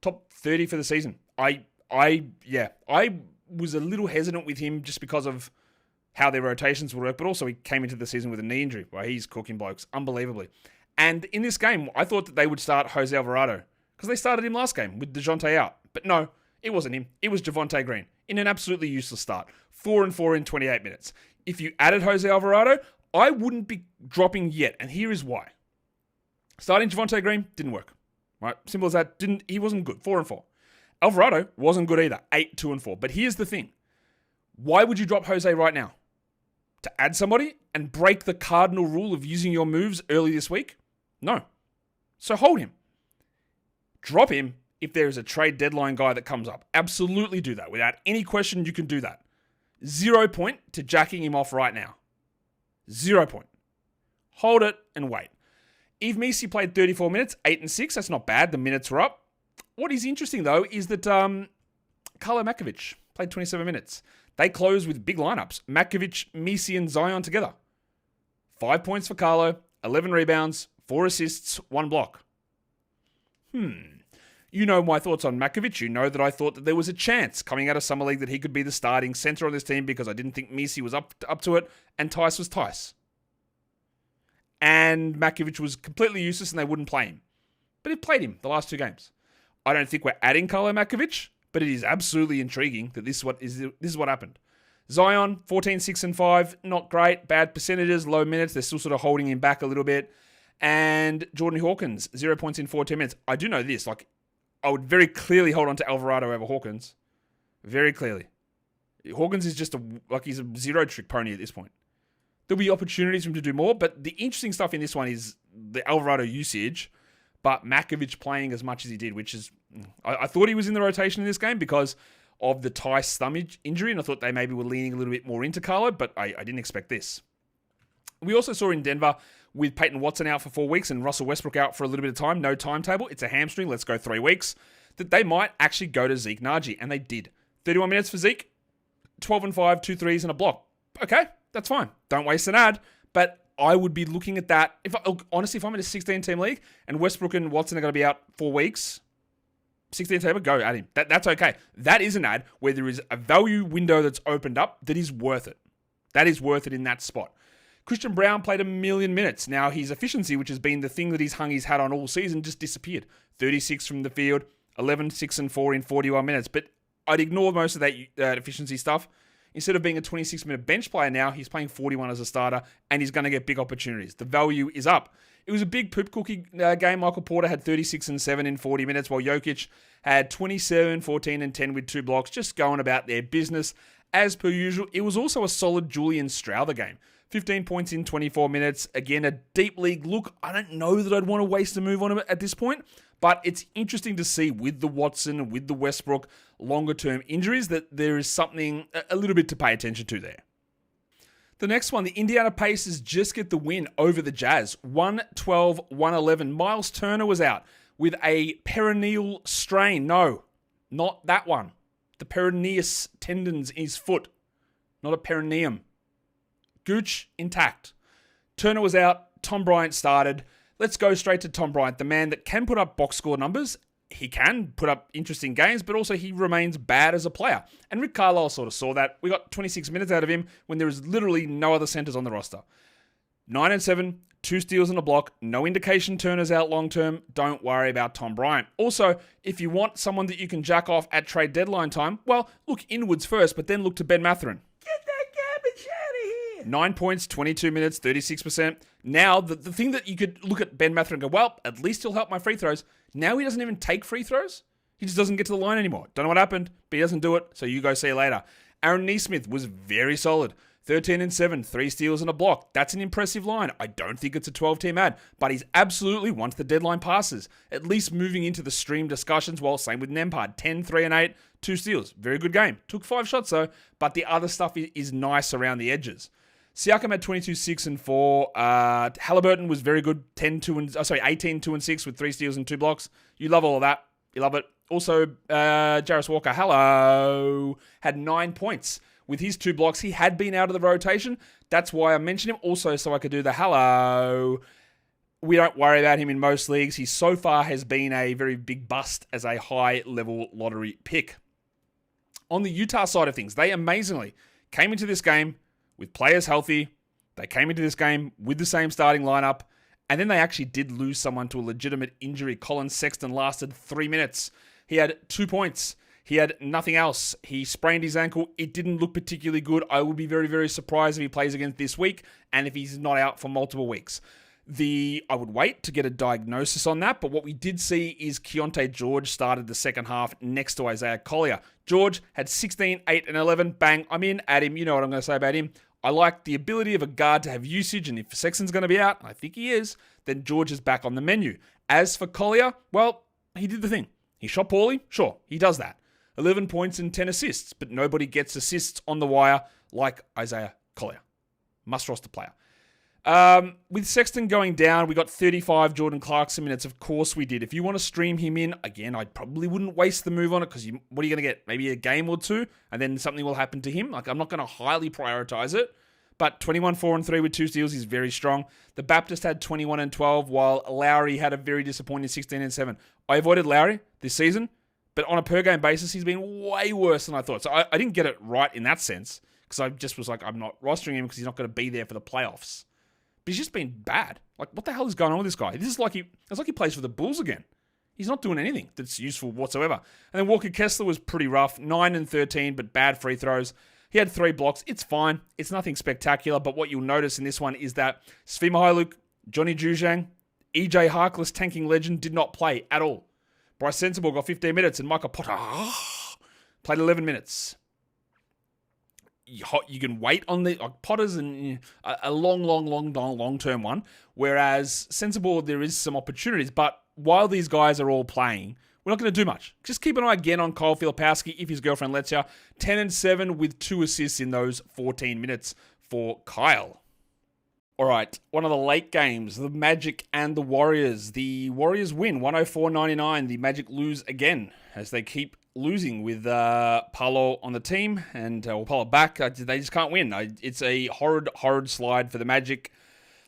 Top 30 for the season. I was a little hesitant with him just because of how their rotations would work, but also he came into the season with a knee injury. Well, he's cooking blokes unbelievably. And in this game, I thought that they would start Jose Alvarado because they started him last game with DeJounte out. But no, it wasn't him. It was Javonte Green in an absolutely useless start. 4 and 4 in 28 minutes. If you added Jose Alvarado, I wouldn't be dropping yet. And here is why. Starting Javonte Green didn't work. Right? Simple as that. He wasn't good. 4 and 4. Alvarado wasn't good either. 8, 2 and 4. But here's the thing. Why would you drop Jose right now? To add somebody and break the cardinal rule of using your moves early this week? No. So hold him. Drop him if there is a trade deadline guy that comes up. Absolutely do that. Without any question, you can do that. 0 point to jacking him off right now. 0 point. Hold it and wait. Yves Missi played 34 minutes, 8 and 6. That's not bad. The minutes were up. What is interesting, though, is that Carlo Makovic played 27 minutes. They closed with big lineups. Makovic, Missi, and Zion together. 5 points for Carlo, 11 rebounds, 4 assists, 1 block. You know my thoughts on Makovic. You know that I thought that there was a chance coming out of Summer League that he could be the starting center on this team because I didn't think Missi was up to it, and Tice was Tice. And Makovic was completely useless and they wouldn't play him. But he played him the last 2 games. I don't think we're adding Carlo Makovic, but it is absolutely intriguing that this is what happened. Zion, 14, 6, and 5. Not great. Bad percentages, low minutes. They're still sort of holding him back a little bit. And Jordan Hawkins, 0 points in 14 minutes. I do know this. I would very clearly hold on to Alvarado over Hawkins. Very clearly. Hawkins is just he's a zero-trick pony at this point. There'll be opportunities for him to do more, but the interesting stuff in this one is the Alvarado usage, but Makovic playing as much as he did, which is... I thought he was in the rotation in this game because of the Tice thumb injury, and I thought they maybe were leaning a little bit more into Carlo, but I didn't expect this. We also saw in Denver, with Peyton Watson out for 4 weeks and Russell Westbrook out for a little bit of time, no timetable, it's a hamstring, let's go 3 weeks, that they might actually go to Zeke Naji, and they did. 31 minutes for Zeke, 12 and 5, 2 threes and a block. Okay, that's fine. Don't waste an ad, but I would be looking at that. Honestly, if I'm in a 16-team league and Westbrook and Watson are going to be out 4 weeks, 16-teamer, go at him. That's okay. That is an ad where there is a value window that's opened up that is worth it. That is worth it in that spot. Christian Brown played 1 million minutes. Now, his efficiency, which has been the thing that he's hung his hat on all season, just disappeared. 36 from the field, 11, 6, and 4 in 41 minutes. But I'd ignore most of that efficiency stuff. Instead of being a 26-minute bench player now, he's playing 41 as a starter, and he's going to get big opportunities. The value is up. It was a big poop cookie game. Michael Porter had 36 and 7 in 40 minutes, while Jokic had 27, 14, and 10 with 2 blocks, just going about their business. As per usual, it was also a solid Julian Strawther game. 15 points in 24 minutes. Again, a deep league look. I don't know that I'd want to waste a move on him at this point, but it's interesting to see with the Watson, with the Westbrook longer-term injuries that there is something a little bit to pay attention to there. The next one, the Indiana Pacers just get the win over the Jazz. 112-111. Miles Turner was out with a peroneal strain. No, not that one. The peroneus tendons in his foot, not a perineum. Gooch intact. Turner was out. Tom Bryant started. Let's go straight to Tom Bryant, the man that can put up box score numbers. He can put up interesting games, but also he remains bad as a player. And Rick Carlisle sort of saw that. We got 26 minutes out of him when there is literally no other centers on the roster. 9 and 7, 2 steals and a block. No indication Turner's out long term. Don't worry about Tom Bryant. Also, if you want someone that you can jack off at trade deadline time, well, look inwards first, but then look to Ben Mathurin. 9 points, 22 minutes, 36%. Now, the thing that you could look at Ben Mathurin and go, well, at least he'll help my free throws. Now he doesn't even take free throws. He just doesn't get to the line anymore. Don't know what happened, but he doesn't do it, so you go see you later. Aaron Nesmith was very solid. 13 and 7, 3 steals and a block. That's an impressive line. I don't think it's a 12-team ad, but he's absolutely, once the deadline passes, at least moving into the stream discussions. Well, same with Nembhard. 10, 3 and 8, 2 steals. Very good game. Took 5 shots though, but the other stuff is nice around the edges. Siakam had 22, 6 and 4. Halliburton was very good. 18, 2 and 6 with 3 steals and 2 blocks. You love all of that. You love it. Also, Jarris Walker, had 9 points. With his 2 blocks, he had been out of the rotation. That's why I mentioned him. Also, so I could do the hello. We don't worry about him in most leagues. He so far has been a very big bust as a high-level lottery pick. On the Utah side of things, they amazingly came into this game with players healthy. They came into this game with the same starting lineup. And then they actually did lose someone to a legitimate injury. Colin Sexton lasted 3 minutes. He had 2 points. He had nothing else. He sprained his ankle. It didn't look particularly good. I would be very, very surprised if he plays again this week and if he's not out for multiple weeks. I would wait to get a diagnosis on that, but what we did see is Keontae George started the second half next to Isaiah Collier. George had 16, 8, and 11. Bang, I'm in at him. You know what I'm going to say about him. I like the ability of a guard to have usage, and if Sexton's going to be out, I think he is, then George is back on the menu. As for Collier, well, he did the thing. He shot poorly? Sure, he does that. 11 points and 10 assists, but nobody gets assists on the wire like Isaiah Collier. Must roster player. With Sexton going down, we got 35 Jordan Clarkson minutes. Of course we did. If you want to stream him in, again, I probably wouldn't waste the move on it because what are you going to get? Maybe a game or two, and then something will happen to him. I'm not going to highly prioritize it, but 21, 4 and 3 with 2 steals is very strong. The Baptist had 21 and 12, while Lowry had a very disappointing 16 and 7. I avoided Lowry this season, but on a per-game basis, he's been way worse than I thought. So I didn't get it right in that sense because I just was like, I'm not rostering him because he's not going to be there for the playoffs. But he's just been bad. What the hell is going on with this guy? It's like he plays for the Bulls again. He's not doing anything that's useful whatsoever. And then Walker Kessler was pretty rough. 9 and 13, but bad free throws. He had 3 blocks. It's fine. It's nothing spectacular. But what you'll notice in this one is that Svi Mykhailiuk, Johnny Juzang, EJ Harkless, tanking legend, did not play at all. Bryce Sensabaugh got 15 minutes, and Michael Potter played 11 minutes. You can wait on the Potter's and a long-term one, whereas Sensabaugh, there is some opportunities, but while these guys are all playing, we're not going to do much. Just keep an eye again on Kyle Filipowski if his girlfriend lets you. 10 and 7 with 2 assists in those 14 minutes for Kyle. All right, one of the late games, the Magic and the Warriors. The Warriors win 104-99. The Magic lose again as they keep losing with Paolo on the team and Paolo back. They just can't win. It's a horrid slide for the Magic.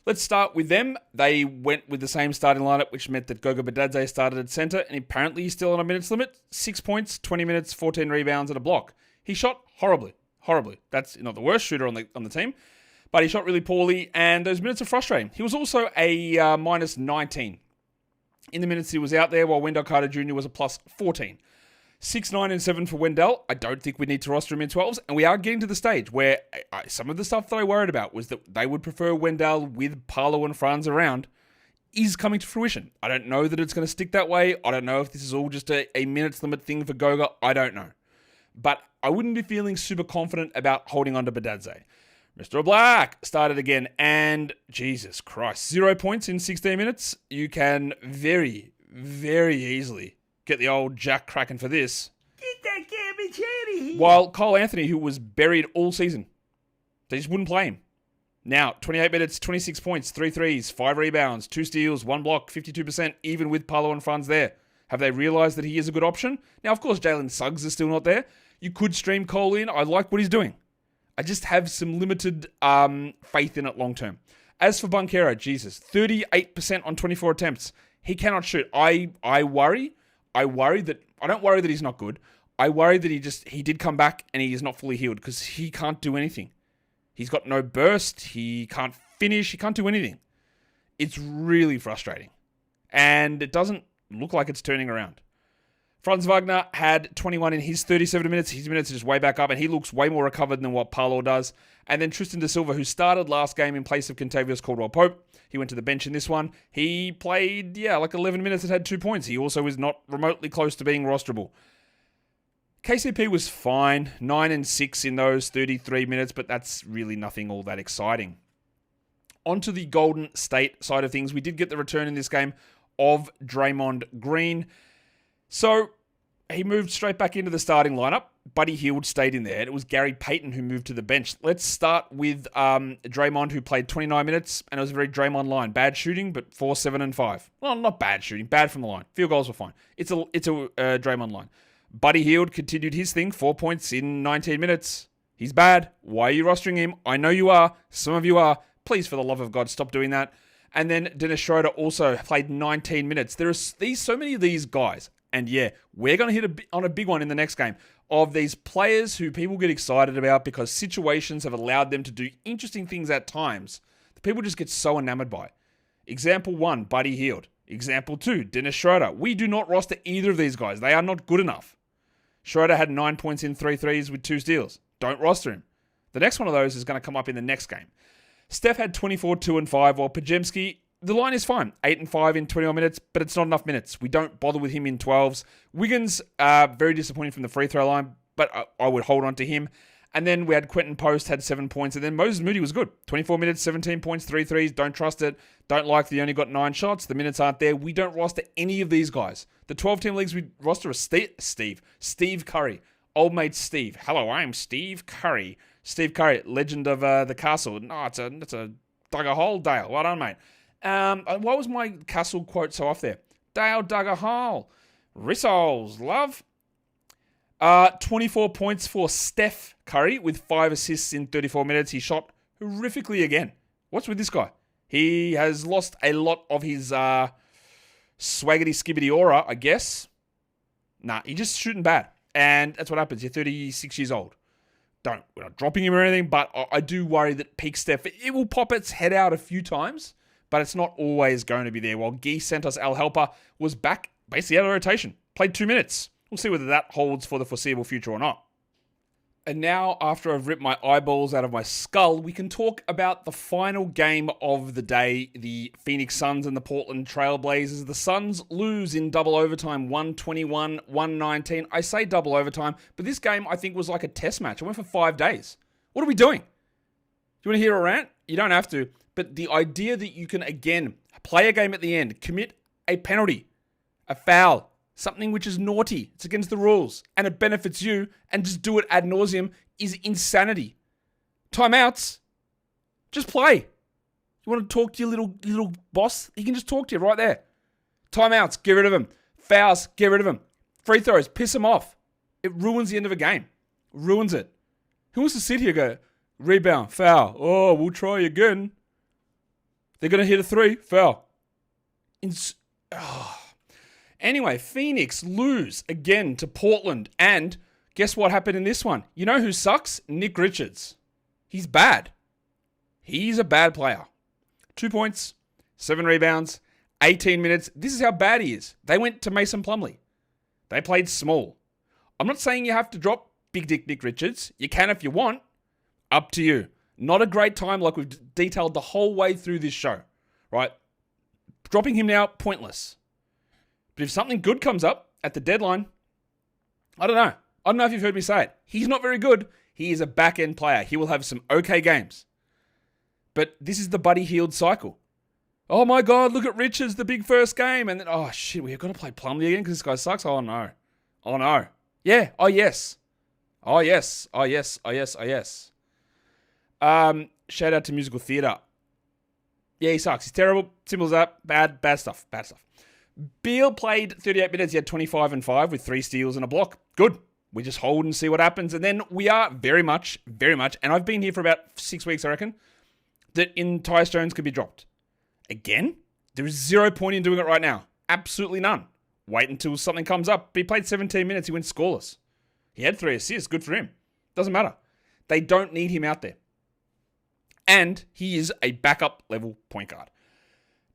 Let's start with them. They went with the same starting lineup, which meant that Goga Bitadze started at center, and apparently he's still on a minutes limit. 6 points, 20 minutes, 14 rebounds, and a block. He shot horribly. That's not the worst shooter on the team, but he shot really poorly, and those minutes are frustrating. He was also a minus 19 in the minutes he was out there, while Wendell Carter Jr. was a plus 14. 6, 9, and 7 for Wendell. I don't think we need to roster him in 12s, and we are getting to the stage where some of the stuff that I worried about was that they would prefer Wendell with Paolo and Franz around is coming to fruition. I don't know that it's going to stick that way. I don't know if this is all just a minutes limit thing for Goga. I don't know. But I wouldn't be feeling super confident about holding on to Bitadze. Mr. Black started again, and Jesus Christ, 0 points in 16 minutes. You can very, very easily get the old Jack cracking for this. Get that garbage out of here. While Cole Anthony, who was buried all season, they just wouldn't play him. Now, 28 minutes, 26 points, 3 threes, 5 rebounds, 2 steals, 1 block, 52%, even with Paolo and Franz there. Have they realized that he is a good option? Now, of course, Jalen Suggs is still not there. You could stream Cole in. I like what he's doing. I just have some limited faith in it long term. As for Banchero, Jesus, 38% on 24 attempts. He cannot shoot. I worry that, I don't worry that he's not good. I worry that he did come back and he is not fully healed because he can't do anything. He's got no burst. He can't finish. He can't do anything. It's really frustrating. And it doesn't look like it's turning around. Franz Wagner had 21 in his 37 minutes. His minutes are just way back up, and he looks way more recovered than what Parlour does. And then Tristan Da Silva, who started last game in place of Kentavious Caldwell-Pope. He went to the bench in this one. He played, like 11 minutes and had 2 points. He also is not remotely close to being rosterable. KCP was fine, 9 and 6 in those 33 minutes, but that's really nothing all that exciting. Onto the Golden State side of things. We did get the return in this game of Draymond Green. So he moved straight back into the starting lineup. Buddy Hield stayed in there. It was Gary Payton who moved to the bench. Let's start with Draymond, who played 29 minutes, and it was a very Draymond line. Bad shooting, but 4, 7, and 5. Well, not bad shooting. Bad from the line. Field goals were fine. It's a Draymond line. Buddy Hield continued his thing. 4 points in 19 minutes. He's bad. Why are you rostering him? I know you are. Some of you are. Please, for the love of God, stop doing that. And then Dennis Schroeder also played 19 minutes. There are so many of these guys. And yeah, we're going to hit on a big one in the next game of these players who people get excited about because situations have allowed them to do interesting things at times that people just get so enamored by. Example 1, Buddy Hield. Example 2, Dennis Schroeder. We do not roster either of these guys. They are not good enough. Schroeder had 9 points in 3 threes with 2 steals. Don't roster him. The next one of those is going to come up in the next game. Steph had 24, 2, and 5, while Pajemski, the line is fine. 8 and 5 in 21 minutes, but it's not enough minutes. We don't bother with him in 12s. Wiggins, very disappointing from the free throw line, but I would hold on to him. And then we had Quentin Post, had 7 points, and then Moses Moody was good. 24 minutes, 17 points, 3 threes. Don't trust it. Don't like that he only got 9 shots. The minutes aren't there. We don't roster any of these guys. The 12-team leagues we roster is Steve Curry. Old mate Steve. Hello, I'm Steve Curry. Steve Curry, legend of the castle. No, it's a dug a hole, Dale. Well done, mate. Why was my castle quote so off there? Dale dug a hole. Rissoles, love. 24 points for Steph Curry with 5 assists in 34 minutes. He shot horrifically again. What's with this guy? He has lost a lot of his swaggity skibbity aura, I guess. Nah, he's just shooting bad. And that's what happens. You're 36 years old. We're not dropping him or anything, but I do worry that peak Steph, it will pop its head out a few times, but it's not always going to be there. While Guy Santos Al Helper was back basically out of rotation. Played 2 minutes. We'll see whether that holds for the foreseeable future or not. And now, after I've ripped my eyeballs out of my skull, we can talk about the final game of the day, the Phoenix Suns and the Portland Trail Blazers. The Suns lose in double overtime, 121-119. I say double overtime, but this game, I think, was like a test match. It went for 5 days. What are we doing? Do you want to hear a rant? You don't have to. But the idea that you can, again, play a game at the end, commit a penalty, a foul, something which is naughty, it's against the rules, and it benefits you, and just do it ad nauseum is insanity. Timeouts, just play. You want to talk to your little boss? He can just talk to you right there. Timeouts, get rid of him. Fouls, get rid of him. Free throws, piss him off. It ruins the end of a game. Ruins it. Who wants to sit here and go, rebound, foul, oh, we'll try again. They're going to hit a 3, foul. Anyway, Phoenix lose again to Portland. And guess what happened in this one? You know who sucks? Nick Richards. He's bad. He's a bad player. 2 points, 7 rebounds, 18 minutes. This is how bad he is. They went to Mason Plumlee. They played small. I'm not saying you have to drop Big Dick Nick Richards. You can if you want. Up to you. Not a great time like we've detailed the whole way through this show. Right? Dropping him now, pointless. But if something good comes up at the deadline, I don't know. I don't know if you've heard me say it. He's not very good. He is a back-end player. He will have some okay games. But this is the Buddy Hield cycle. Oh my God, look at Richards, the big first game. And then, oh shit, we've got to play Plumlee again because this guy sucks. Oh no. Oh no. Yeah. Oh yes. Oh yes. Oh yes. Oh yes. Oh yes. Shout out to Musical Theatre. Yeah, he sucks. He's terrible. Symbols up. Bad stuff. Bad stuff. Beal played 38 minutes. He had 25 and 5 with 3 steals and a block. Good. We just hold and see what happens. And then we are very much, and I've been here for about 6 weeks, I reckon. that in Tyus Jones could be dropped. Again, there is 0 point in doing it right now. Absolutely none. Wait until something comes up. He played 17 minutes. He went scoreless. He had 3 assists. Good for him. Doesn't matter. They don't need him out there. And he is a backup level point guard.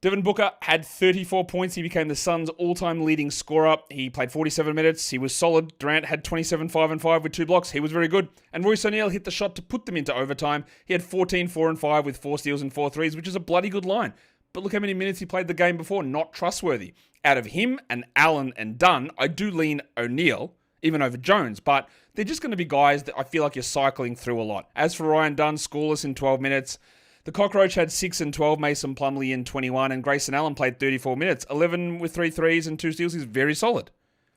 Devin Booker had 34 points. He became the Suns' all-time leading scorer. He played 47 minutes. He was solid. Durant had 27, 5 and 5 with 2 blocks. He was very good. And Royce O'Neal hit the shot to put them into overtime. He had 14, 4 and 5 with 4 steals and 4 threes, which is a bloody good line. But look how many minutes he played the game before. Not trustworthy. Out of him and Allen and Dunn, I do lean O'Neal, even over Jones. But they're just going to be guys that I feel like you're cycling through a lot. As for Ryan Dunn, scoreless in 12 minutes. The Cockroach had 6 and 12, Mason Plumlee in 21, and Grayson Allen played 34 minutes, 11 with 3 threes and 2 steals. He's very solid.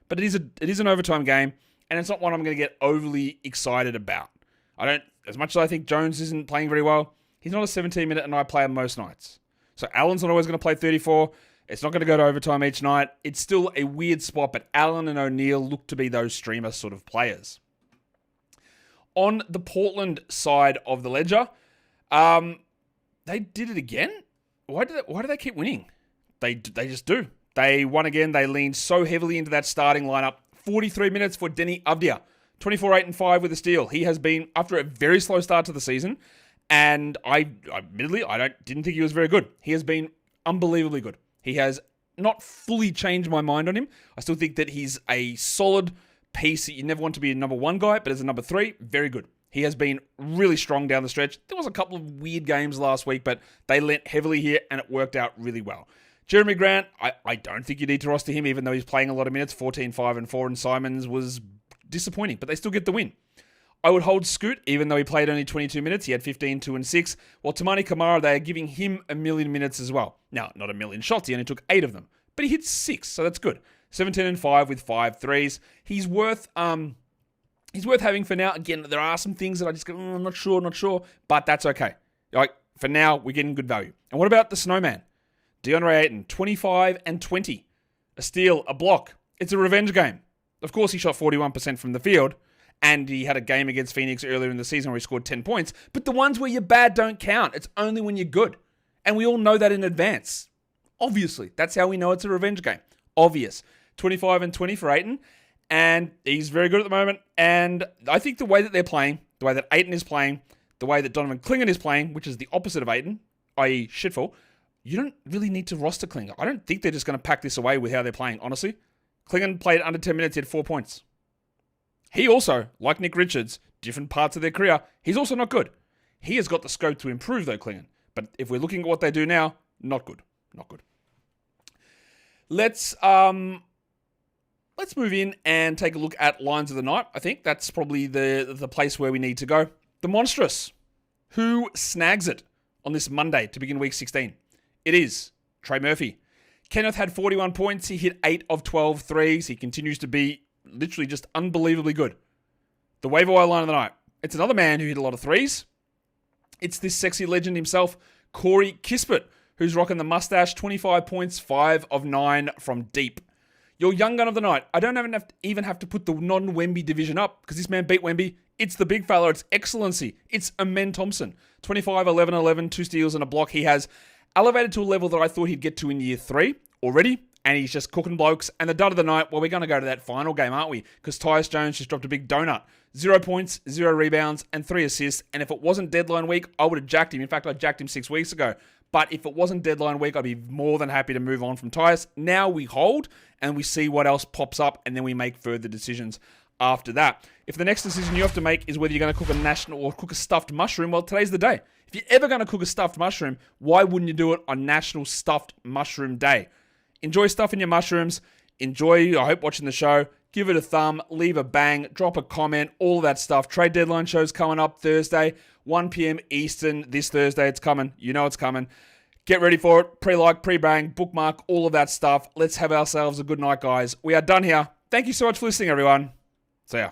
But it is an overtime game, and it's not one I'm going to get overly excited about. As much as I think Jones isn't playing very well, he's not a 17-minute a night player most nights. So Allen's not always going to play 34. It's not going to go to overtime each night. It's still a weird spot, but Allen and O'Neal look to be those streamer sort of players. On the Portland side of the ledger, they did it again? Why do they keep winning? They just do. They won again. They leaned so heavily into that starting lineup. 43 minutes for Denny Avdia. 24, 8 and 5 with a steal. He has been, after a very slow start to the season, and admittedly, I didn't think he was very good. He has been unbelievably good. He has not fully changed my mind on him. I still think that he's a solid piece. You never want to be a number 1 guy, but as a number 3, very good. He has been really strong down the stretch. There was a couple of weird games last week, but they lent heavily here, and it worked out really well. Jeremy Grant, I don't think you need to roster him, even though he's playing a lot of minutes, 14, 5 and 4, and Simons was disappointing, but they still get the win. I would hold Scoot, even though he played only 22 minutes. He had 15, 2 and 6. While Tamani Kamara, they are giving him 1 million minutes as well. Now, not 1 million shots. He only took 8 of them, but he hit 6, so that's good. 17 and 5 with 5 threes. He's worth having for now. Again, there are some things that I just go, I'm not sure, but that's okay. Like, for now, we're getting good value. And what about the Snowman? Deandre Ayton, 25 and 20. A steal, a block. It's a revenge game. Of course, he shot 41% from the field, and he had a game against Phoenix earlier in the season where he scored 10 points, but the ones where you're bad don't count. It's only when you're good. And we all know that in advance. Obviously, that's how we know it's a revenge game. Obvious. 25 and 20 for Ayton. And he's very good at the moment. And I think the way that they're playing, the way that Ayton is playing, the way that Donovan Clingan is playing, which is the opposite of Ayton, i.e. shitful, you don't really need to roster Clingan. I don't think they're just going to pack this away with how they're playing, honestly. Clingan played under 10 minutes, he had 4 points. He also, like Nick Richards, different parts of their career, he's also not good. He has got the scope to improve, though, Clingan. But if we're looking at what they do now, not good. Not good. Let's move in and take a look at lines of the night. I think that's probably the place where we need to go. The Monstrous. Who snags it on this Monday to begin week 16? It is Trey Murphy. Kenneth had 41 points. He hit 8 of 12 threes. He continues to be literally just unbelievably good. The waiver wire line of the night. It's another man who hit a lot of threes. It's this sexy legend himself, Corey Kispert, who's rocking the mustache. 25 points, 5 of 9 from deep. Your young gun of the night. I don't even have to put the non-Wemby division up because this man beat Wemby. It's the big fella. It's excellency. It's Amen Thompson. 25, 11, 11, 2 steals and a block. He has elevated to a level that I thought he'd get to in year 3 already, and he's just cooking blokes. And the dud of the night, well, we're going to go to that final game, aren't we? Because Tyus Jones just dropped a big donut. 0 points, 0 rebounds, and 3 assists. And if it wasn't deadline week, I would have jacked him. In fact, I jacked him 6 weeks ago. But if it wasn't deadline week, I'd be more than happy to move on from Tyus. Now we hold and we see what else pops up, and then we make further decisions after that. If the next decision you have to make is whether you're going to cook a national or cook a stuffed mushroom, well, today's the day. If you're ever going to cook a stuffed mushroom, why wouldn't you do it on National Stuffed Mushroom Day? Enjoy stuffing your mushrooms. Enjoy, I hope, watching the show. Give it a thumb, leave a bang, drop a comment, all that stuff. Trade deadline show's coming up Thursday, 1 p.m. Eastern. This Thursday, it's coming. You know it's coming. Get ready for it. Pre-like, pre-bang, bookmark, all of that stuff. Let's have ourselves a good night, guys. We are done here. Thank you so much for listening, everyone. See ya.